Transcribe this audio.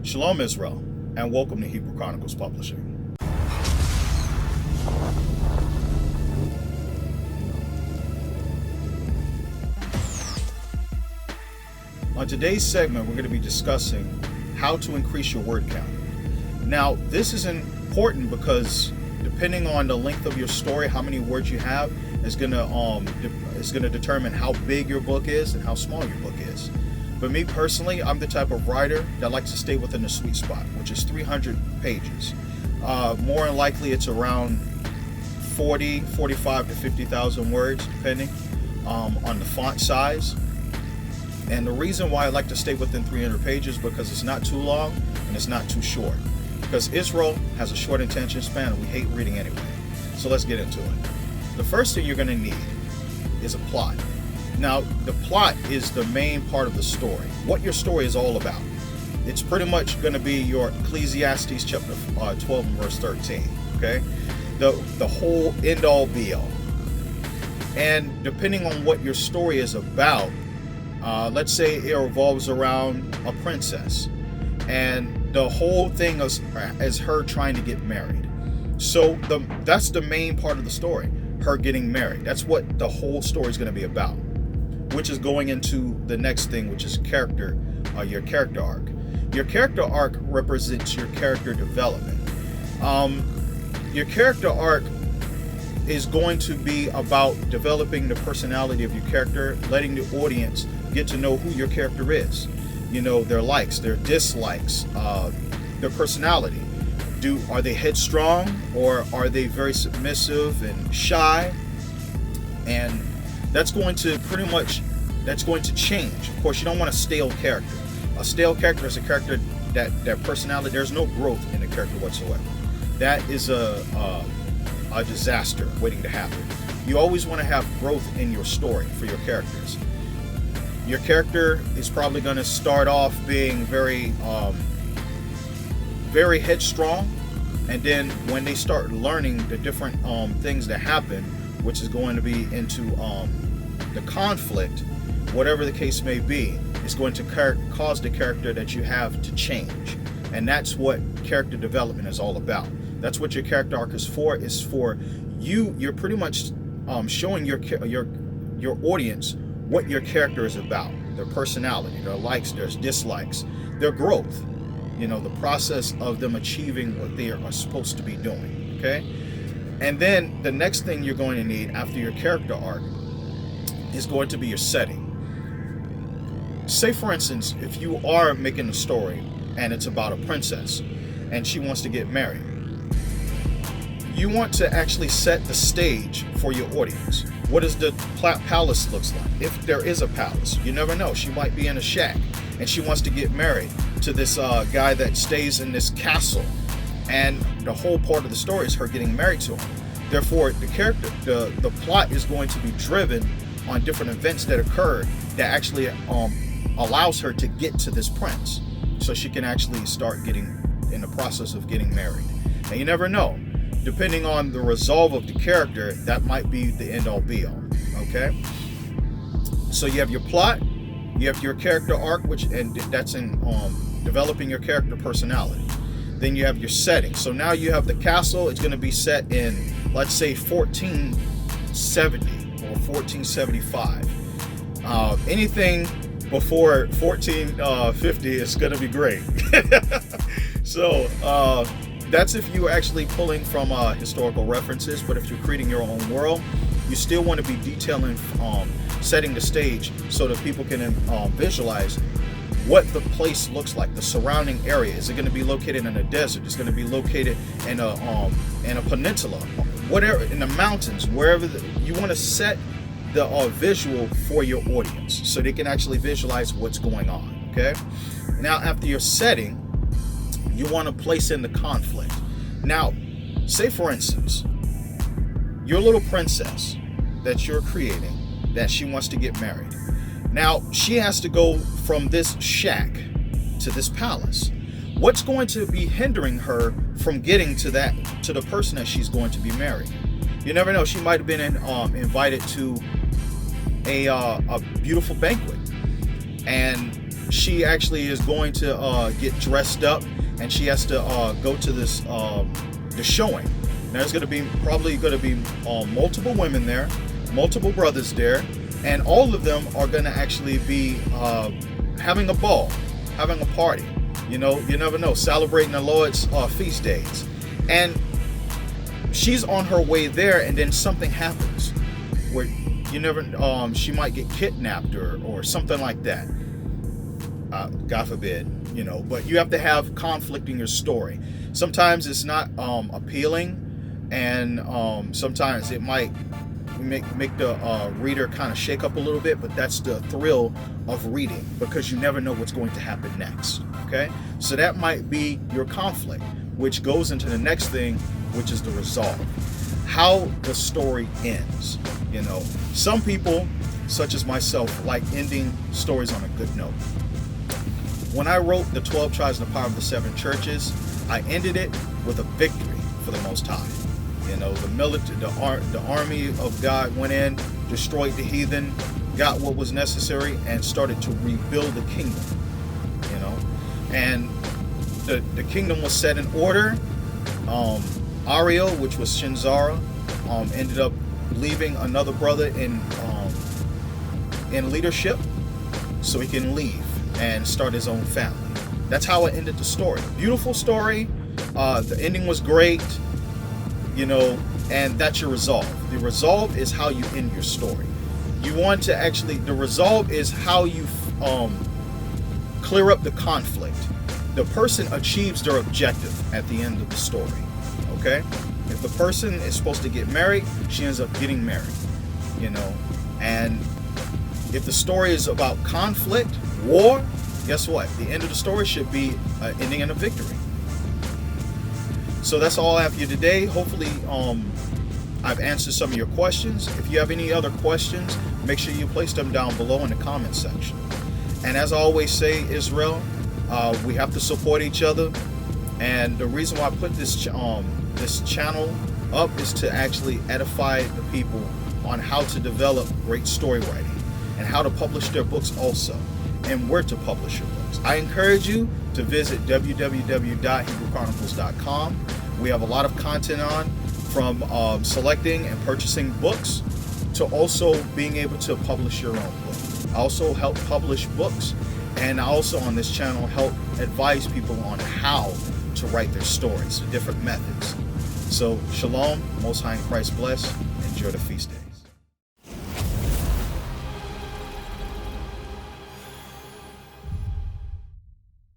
Shalom Israel, and welcome to Hebrew Chronicles Publishing. On today's segment, we're going to be discussing how to increase your word count. Now, this is important because depending on the length of your story, how many words you have is going to determine how big your book is and how small your book is. But me personally, I'm the type of writer that likes to stay within the sweet spot, which is 300 pages. More than likely, it's around 45 to 50,000 words, depending on the font size. And the reason why I like to stay within 300 pages because it's not too long and it's not too short. Because Israel has a short attention span and we hate reading anyway. So let's get into it. The first thing you're going to need is a plot. Now, the plot is the main part of the story. What your story is all about. It's pretty much going to be your Ecclesiastes chapter 12 and verse 13. Okay? The whole end all be all. And depending on what your story is about, let's say it revolves around a princess. And the whole thing is her trying to get married. So that's the main part of the story. Her getting married. That's what the whole story is going to be about. Which is going into the next thing, which is your character arc. Your character arc represents your character development. Your character arc is going to be about developing the personality of your character, letting the audience get to know who your character is. You know, their likes, their dislikes, their personality. Are they headstrong or are they very submissive and shy? And that's going to change. Of course, you don't want a stale character. A stale character is a character that personality, there's no growth in the character whatsoever. That is a disaster waiting to happen. You always want to have growth in your story for your characters. Your character is probably going to start off being very headstrong, and then when they start learning the different things that happen, which is going to be into the conflict, whatever the case may be, is going to cause the character that you have to change. And that's what character development is all about. That's what your character arc is for. Is for you. You're pretty much showing your audience what your character is about, their personality, their likes, their dislikes, their growth. You know, the process of them achieving what they are supposed to be doing. Okay. And then the next thing you're going to need after your character arc is going to be your setting. Say, for instance, if you are making a story and it's about a princess and she wants to get married, you want to actually set the stage for your audience. What does the palace looks like? If there is a palace, you never know. She might be in a shack and she wants to get married to this guy that stays in this castle. And the whole part of the story is her getting married to him. Therefore, the plot is going to be driven on different events that occurred that actually allows her to get to this prince, so she can actually start getting in the process of getting married. And you never know, depending on the resolve of the character, that might be the end all be all. Okay. So you have your plot, you have your character arc, and that's in developing your character personality. Then you have your setting. So now you have the castle. It's going to be set in, let's say, 1470 or 1475. Anything before 1450 is going to be great. So that's if you're actually pulling from historical references. But if you're creating your own world, you still want to be detailing, setting the stage so that people can visualize what the place looks like, the surrounding area. Is it going to be located in a desert? It's going to be located in a peninsula, whatever, in the mountains, wherever. You want to set the visual for your audience so they can actually visualize what's going on. Okay. Now, after your setting, you want to place in the conflict. Now, say for instance, your little princess that you're creating, that she wants to get married. Now, she has to go from this shack to this palace. What's going to be hindering her from getting to the person that she's going to be marrying? You never know. She might have been invited to a beautiful banquet, and she actually is going to get dressed up, and she has to go to this the showing. Now, there's going to be multiple women there, multiple brothers there, and all of them are going to actually be having a ball, having a party. You never know, celebrating the Lord's feast days. And she's on her way there, and then something happens where she might get kidnapped or something like that. God forbid, but you have to have conflict in your story. Sometimes it's not appealing, and sometimes it might make the reader kind of shake up a little bit, but that's the thrill of reading, because you never know what's going to happen next. Okay, so that might be your conflict, which goes into the next thing, which is the resolve. How the story ends. Some people, such as myself, like ending stories on a good note. When I wrote the 12 Tribes and the Power of the 7 Churches, I ended it with a victory for the Most High. The army of God went in, destroyed the heathen, got what was necessary, and started to rebuild the kingdom. And the kingdom was set in order. Ariel, which was Shinzara, ended up leaving another brother in leadership, so he can leave and start his own family. That's how I ended the story. Beautiful story. The ending was great, and that's your resolve. The resolve is how you end your story. The resolve is how you clear up the conflict. The person achieves their objective at the end of the story. Okay? If the person is supposed to get married, she ends up getting married. And if the story is about conflict, war, guess what? The end of the story should be ending in a victory. So that's all I have for you today. Hopefully, I've answered some of your questions. If you have any other questions, make sure you place them down below in the comment section. And as I always say, Israel, we have to support each other. And the reason why I put this channel up is to actually edify the people on how to develop great story writing and how to publish their books also, and where to publish your books. I encourage you to visit www.hebrewchronicles.com. We have a lot of content on, from selecting and purchasing books to also being able to publish your own book. I also help publish books, and I also on this channel help advise people on how to write their stories, different methods. So, shalom, Most High in Christ bless. Enjoy the feast day.